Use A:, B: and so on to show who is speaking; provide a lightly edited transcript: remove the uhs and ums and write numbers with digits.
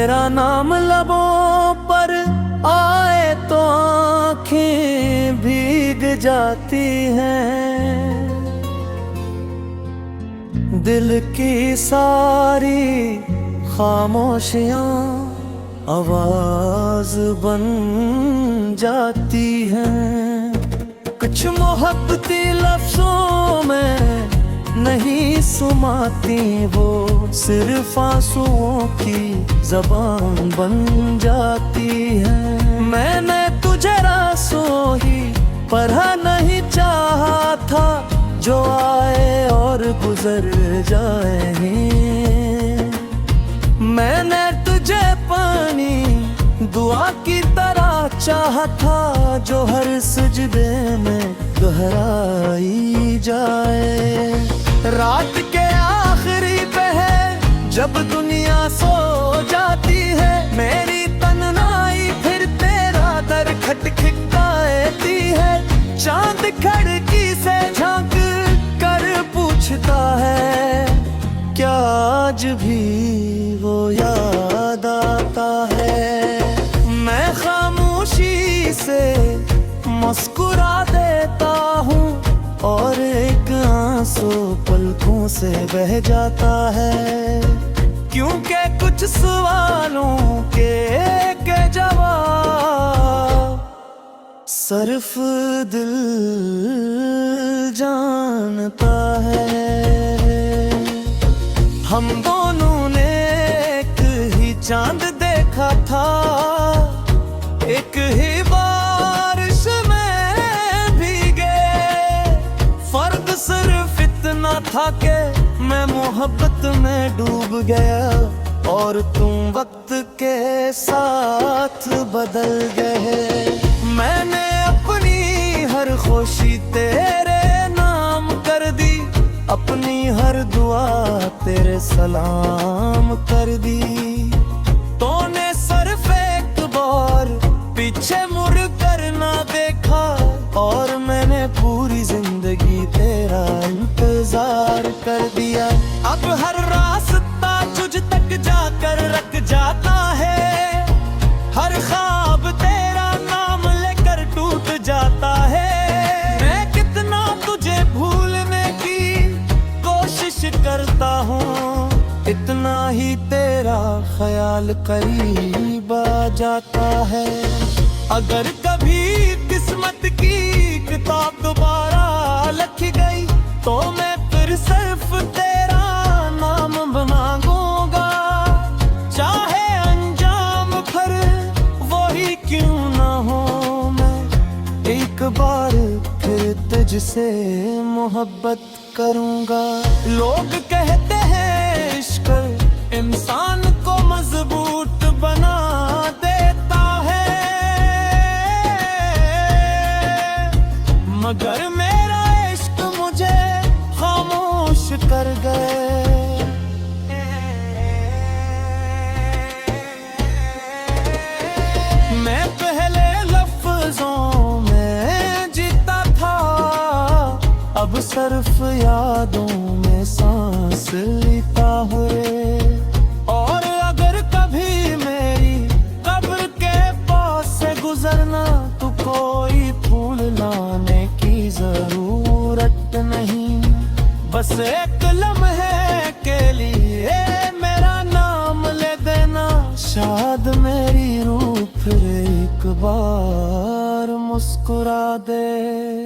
A: तेरा नाम लबों पर आए तो आंखें भीग जाती हैं। दिल की सारी खामोशियां आवाज बन जाती हैं। कुछ मोहब्बती लफ्जों में नहीं सुमाती, वो सिर्फ आंसुओं की ज़बान बन जाती है। मैंने तुझे रासों ही पढ़ा नहीं चाहा था, जो आए और गुजर जाए। मैंने तुझे पानी दुआ की तरह चाहा था, जो हर सजदे में दोहराई जाए। रात के आखिरी पहर जब दुनिया सो जाती है, मेरी तन्हाई फिर तेरा दर खटखटाती है। चांद खिड़की से झांक कर पूछता है, क्या आज भी वो याद आता है। मैं खामोशी से मुस्कुरा देता हूँ, और एक आंसू पलकों से बह जाता है। क्योंकि कुछ सवालों के जवाब सिर्फ दिल जानता है। हम दोनों ने एक ही चांद देखा था, एक ही बारिश में भीगे। फर्क सिर्फ इतना था कि मैं मोहब्बत में डूब गया, और तुम वक्त के साथ बदल गए। मैंने अपनी हर खुशी तेरे नाम कर दी, अपनी हर दुआ तेरे सलाम कर दी। तूने सिर्फ एक बार पीछे मुड़ कर ना देखा, और मैंने पूरी जिंदगी तेरा इंतजार कर दिया। अब हर रास्ता तुझ तक जाकर रख जाता है, हर ख्वाब तेरा नाम लेकर टूट जाता है। मैं कितना तुझे भूलने की कोशिश करता हूँ, इतना ही तेरा ख्याल करीब आ जाता है। अगर कभी किस्मत की किताब दोबारा लिखी गई, तो मैं फिर सिर्फ तेरा नाम मांगूंगा। चाहे अंजाम फिर वही क्यों ना हो, मैं एक बार फिर तुझसे मोहब्बत करूंगा। लोग कहते हैं इश्क इंसान को मजबूत बना देता है, मगर मेरा इश्क मुझे खामोश कर गए। मैं पहले लफ्जों में जीता था, अब सिर्फ यादों में सांस लेता हुए। और अगर कभी मेरी कब्र के पास से गुजरना, तो कोई फूल लाने की जरूरत नहीं। बस एक लम्हे के लिए मेरा नाम ले देना, शायद मेरी रूह फिर एक बार मुस्कुरा दे।